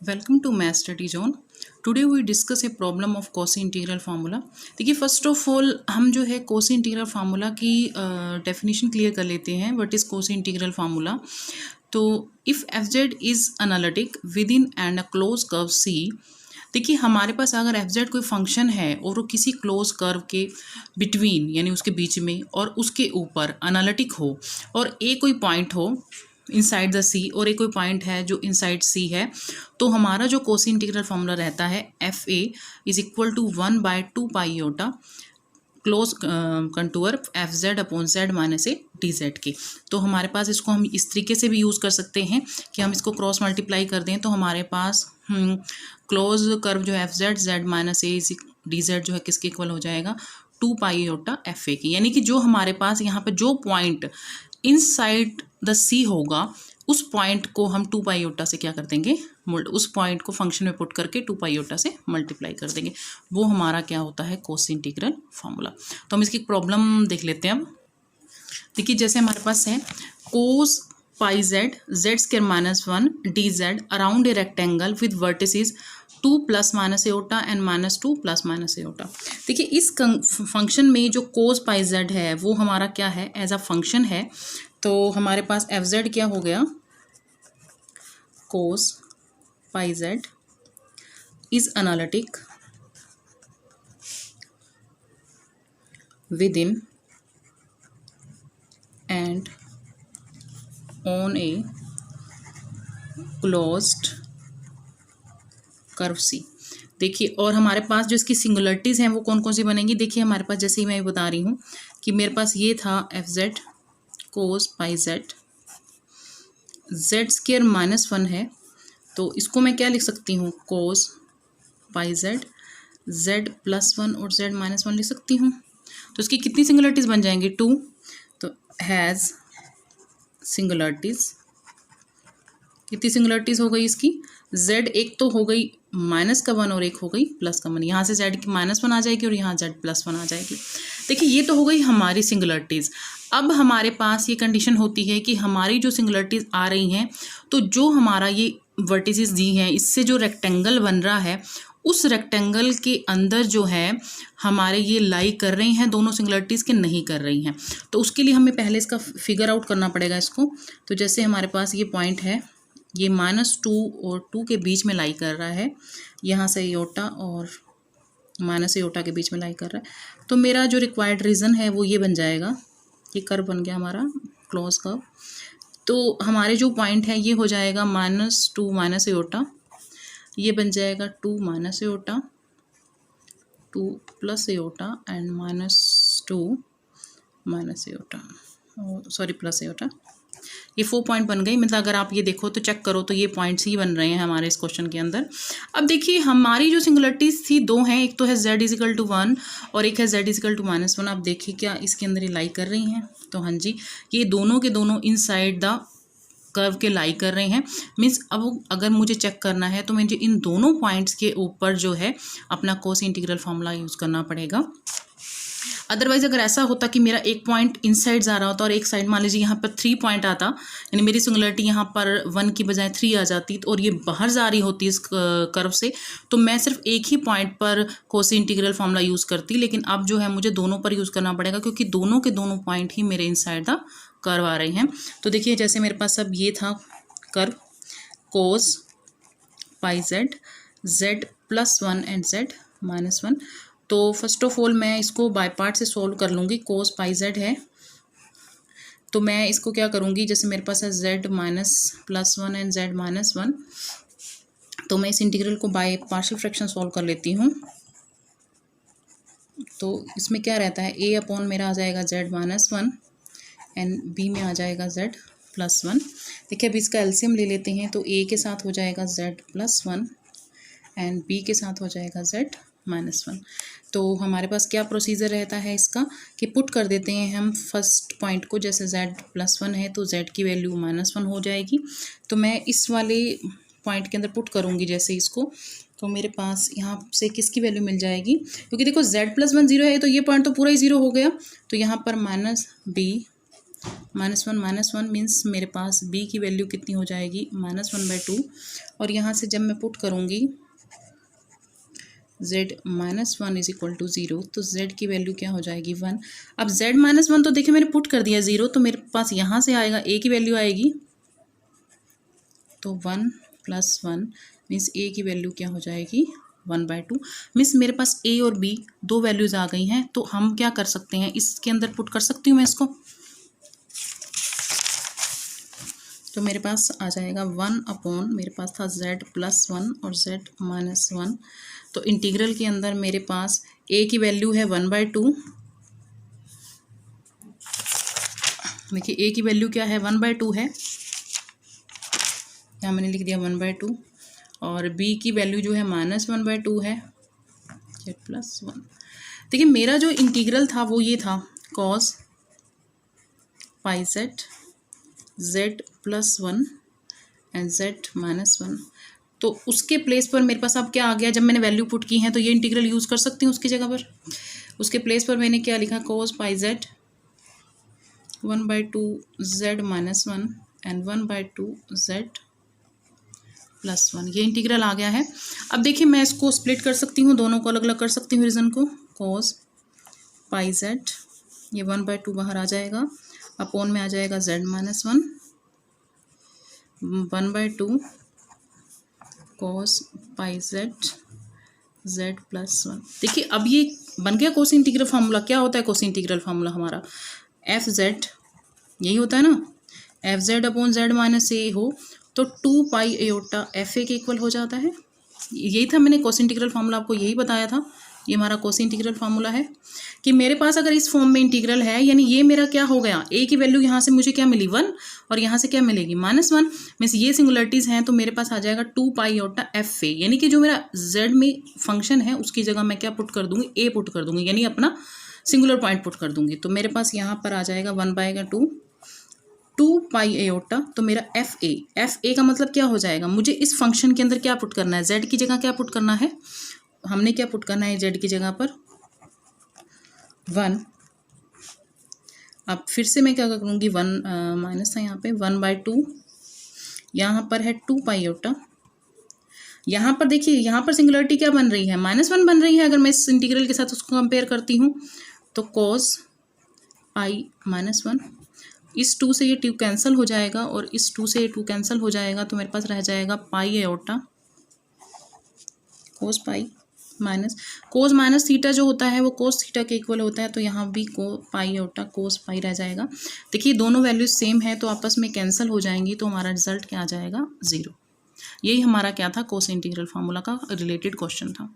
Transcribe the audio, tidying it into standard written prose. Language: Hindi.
Welcome to math study zone. Today we discuss a problem of Cauchy integral formula. देखिए, फर्स्ट ऑफ ऑल हम जो है कोसी इंटीग्रल फार्मूला की डेफिनेशन क्लियर कर लेते हैं। What is Cauchy integral formula? तो if F Z is analytic within and a close curve C. देखिए, हमारे पास अगर एफ जेड कोई फंक्शन है और वो किसी क्लोज कर्व के बिटवीन यानी उसके बीच में और उसके ऊपर एनालिटिक हो और ए कोई पॉइंट हो इनसाइड द सी और एक कोई पॉइंट है जो इनसाइड सी है, तो हमारा जो कोसी इंटीग्रल फॉर्मूला रहता है F A is equal to 1/2 pi iota close contour F Z upon Z minus A D Z के। तो हमारे पास इसको हम इस तरीके से भी यूज़ कर सकते हैं कि हम इसको क्रॉस मल्टीप्लाई कर दें तो हमारे पास क्लोज कर्व जो F Z Z minus A D Z जो है किसके इक्वल हो जाएगा 2 पाई योटा एफ ए की। यानी कि जो हमारे पास यहाँ पे जो पॉइंट इनसाइड द सी होगा उस पॉइंट को हम 2 पाई योटा से क्या कर देंगे, उस पॉइंट को फंक्शन में पुट करके 2 पाई योटा से मल्टीप्लाई कर देंगे। वो हमारा क्या होता है कोसी इंटीग्रल फार्मूला। तो हम इसकी प्रॉब्लम देख लेते हैं अब। देखिए, जैसे हमारे पास है cos pi Z Z square minus 1 D Z around a rectangle with vertices 2 plus minus iota and minus 2 plus minus iota. देखिए, इस फंक्शन में जो कोस पाई जेड है वो हमारा क्या है, एज अ फंक्शन है। तो हमारे पास एफ जेड क्या हो गया, cos pi Z is analytic within and on a closed curve C. देखिए, और हमारे पास जो इसकी सिंगुलरिटीज़ हैं वो कौन कौन सी बनेंगी। देखिए, हमारे पास जैसे ही मैं बता रही हूँ कि मेरे पास ये था एफ जेड कोस pi Z Z square minus 1 है, तो इसको मैं क्या लिख सकती हूँ, कोस पाई जेड जेड प्लस 1 और जेड माइनस 1 लिख सकती हूँ। तो इसकी कितनी सिंगुलरिटीज़ बन जाएंगी, 2। तो हैज़ सिंगुलरिटीज़, कितनी सिंगुलरिटीज़ हो गई इसकी, जेड एक तो हो गई माइनस का 1 और एक हो गई प्लस का 1। यहाँ से जेड की -1 आ जाएगी और यहाँ जेड प्लस 1 आ जाएगी। देखिए, ये तो हो गई हमारी सिंगुलरिटीज़। अब हमारे पास ये कंडीशन होती है कि हमारी जो सिंगुलरिटीज़ आ रही हैं, तो जो हमारा ये वर्टिसेस दी हैं, इससे जो रेक्टेंगल बन रहा है उस रेक्टेंगल के अंदर जो है हमारे ये लाई कर रही हैं दोनों सिंगुलरिटीज़ के नहीं कर रही हैं। तो उसके लिए हमें पहले इसका फिगर आउट करना पड़ेगा इसको। तो जैसे हमारे पास ये पॉइंट है, ये -2 और 2 के बीच में लाई कर रहा है, यहाँ से एओटा और माइनस एओटा के बीच में लाई कर रहा है। तो मेरा जो रिक्वायर्ड रीज़न है वो ये बन जाएगा, ये कर्व बन गया हमारा क्लोज कर्व। तो हमारे जो पॉइंट है ये हो जाएगा -2 माइनस एओटा, ये बन जाएगा 2 minus aorta 2 plus aorta and -2 minus aorta, sorry plus aorta. ये 4 पॉइंट बन गई। मतलब अगर आप ये देखो तो चेक करो तो ये पॉइंट्स ही बन रहे हैं हमारे इस क्वेश्चन के अंदर। अब देखिए, हमारी जो सिंगुलरिटीज़ थी 2 हैं, एक तो है z इजिकल टू 1 और एक है z इजिकल टू -1। आप देखिए क्या इसके अंदर ये लाई कर रही हैं, तो हाँ जी, ये दोनों के दोनों इनसाइड द कर्व के लाई कर रहे हैं। मीन्स अब अगर मुझे चेक करना है तो मुझे इन दोनों पॉइंट्स के ऊपर जो है अपना कोसी इंटीग्रल फार्मूला यूज़ करना पड़ेगा। अदरवाइज अगर ऐसा होता कि मेरा एक पॉइंट इनसाइड जा रहा होता और एक साइड मान लीजिए यहाँ पर 3 पॉइंट आता, यानी मेरी सिंगुलरिटी यहाँ पर 1 की बजाय 3 आ जाती और ये बाहर जा रही होती इस कर्व से, तो मैं सिर्फ एक ही पॉइंट पर कोसी इंटीग्रल फार्मूला यूज़ करती। लेकिन अब जो है मुझे दोनों पर यूज़ करना पड़ेगा क्योंकि दोनों के दोनों पॉइंट ही मेरे इनसाइड द कर्व आ रहे हैं। तो देखिए, जैसे मेरे पास अब ये था curve cos pi Z Z plus 1 and Z minus 1। तो फर्स्ट ऑफ ऑल मैं इसको बाय पार्ट से सॉल्व कर लूँगी। कोस पाई जेड है तो मैं इसको क्या करूँगी, जैसे मेरे पास है Z minus plus 1 and Z minus 1, तो मैं इस इंटीग्रल को बाय पार्शियल फ्रैक्शन सॉल्व कर लेती हूँ। तो इसमें क्या रहता है, ए अपॉन मेरा आ जाएगा जेड -1 एंड बी में आ जाएगा जेड प्लस 1। देखिए, अब इसका एलसीएम ले लेते हैं, तो ए के साथ हो जाएगा जेड प्लस 1 एंड बी के साथ हो जाएगा जेड -1। तो हमारे पास क्या प्रोसीजर रहता है इसका कि पुट कर देते हैं हम फर्स्ट पॉइंट को, जैसे z +1 है तो z की वैल्यू -1 हो जाएगी। तो मैं इस वाले पॉइंट के अंदर पुट करूँगी जैसे इसको, तो मेरे पास यहाँ से किसकी वैल्यू मिल जाएगी, क्योंकि देखो z +1 0 है तो ये पॉइंट तो पूरा ही 0 हो गया। तो यहाँ पर -b -1 मीन्स मेरे पास b की वैल्यू कितनी हो जाएगी -1/2। और यहाँ से जब मैं पुट करूँगी z -1 इज इक्वल टू 0, तो z की वैल्यू क्या हो जाएगी 1। अब z -1 तो देखिए मैंने पुट कर दिया 0, तो मेरे पास यहाँ से आएगा a की वैल्यू आएगी, तो 1 + 1 मीन्स a की वैल्यू क्या हो जाएगी 1/2। मीन्स मेरे पास a और b दो वैल्यूज़ आ गई हैं, तो हम क्या कर सकते हैं, इसके अंदर पुट कर सकती हूँ मैं इसको। तो मेरे पास आ जाएगा 1/, मेरे पास था z + 1 और z -1। तो इंटीग्रल के अंदर मेरे पास a की वैल्यू है 1/2। देखिए a की वैल्यू क्या है 1/2 है, यहाँ मैंने लिख दिया 1/2। और b की वैल्यू जो है -1/2 है, z + 1। देखिए मेरा जो इंटीग्रल था वो ये था cos πz z + 1 and z -1। तो उसके प्लेस पर मेरे पास अब क्या आ गया, जब मैंने वैल्यू पुट की है तो ये इंटीग्रल यूज़ कर सकती हूँ उसकी जगह पर। उसके प्लेस पर मैंने क्या लिखा, cos πz 1/2 z -1 and 1/2 z + 1, ये इंटीग्रल आ गया है। अब देखिए मैं इसको स्प्लिट कर सकती हूँ, दोनों को अलग अलग कर सकती हूँ रीज़न को। cos πz, ये 1/2 बाहर आ जाएगा, अपोन में आ जाएगा z -1 1/2 cos πz z + 1। देखिए अब ये बन गया कोस इंटीग्रल फार्मूला। क्या होता है कोस इंटीग्रल फार्मूला हमारा, एफ जेड, यही होता है ना, F Z upon Z -a हो तो 2π/a एफ ए के इक्वल हो जाता है। यही था, मैंने कोस इंटीग्रल फार्मूला आपको यही बताया था। ये हमारा कोस इंटीग्रल फार्मूला है कि मेरे पास अगर इस फॉर्म में इंटीग्रल है, यानी ये मेरा क्या हो गया, a की वैल्यू यहाँ से मुझे क्या मिली 1 और यहाँ से क्या मिलेगी -1, मीन्स ये सिंगुलरिटीज़ हैं, तो मेरे पास आ जाएगा 2π/a। यानी कि जो मेरा z में फंक्शन है उसकी जगह मैं क्या पुट कर दूंगी, a पुट कर दूंगी, यानी अपना सिंगुलर पॉइंट पुट कर दूंगी। तो मेरे पास यहाँ पर आ जाएगा 1/2 2π/a, तो मेरा एफ ए का मतलब क्या हो जाएगा, मुझे इस फंक्शन के अंदर क्या पुट करना है, z की जगह क्या पुट करना है, हमने क्या पुट करना है z की जगह पर 1। अब फिर से मैं क्या करूँगी, 1 माइनस था यहाँ पे, 1/2, यहाँ पर है 2π/, यहाँ पर देखिए यहाँ पर सिंगुलरिटी क्या बन रही है, -1 बन रही है। अगर मैं इस इंटीग्रल के साथ उसको कंपेयर करती हूँ तो cos π-1, इस 2 से ये 2 कैंसिल हो जाएगा और इस 2 से ये 2 कैंसिल हो जाएगा, तो मेरे पास रह जाएगा π/, cos π minus cos minus theta जो होता है वो कोस थीटा के इक्वल होता है, तो यहाँ भी π/, कोस π रह जाएगा। देखिए दोनों वैल्यूज सेम है तो आपस में कैंसिल हो जाएंगी, तो हमारा रिजल्ट क्या आ जाएगा 0। यही हमारा क्या था, कोस इंटीग्रल फार्मूला का रिलेटेड क्वेश्चन था।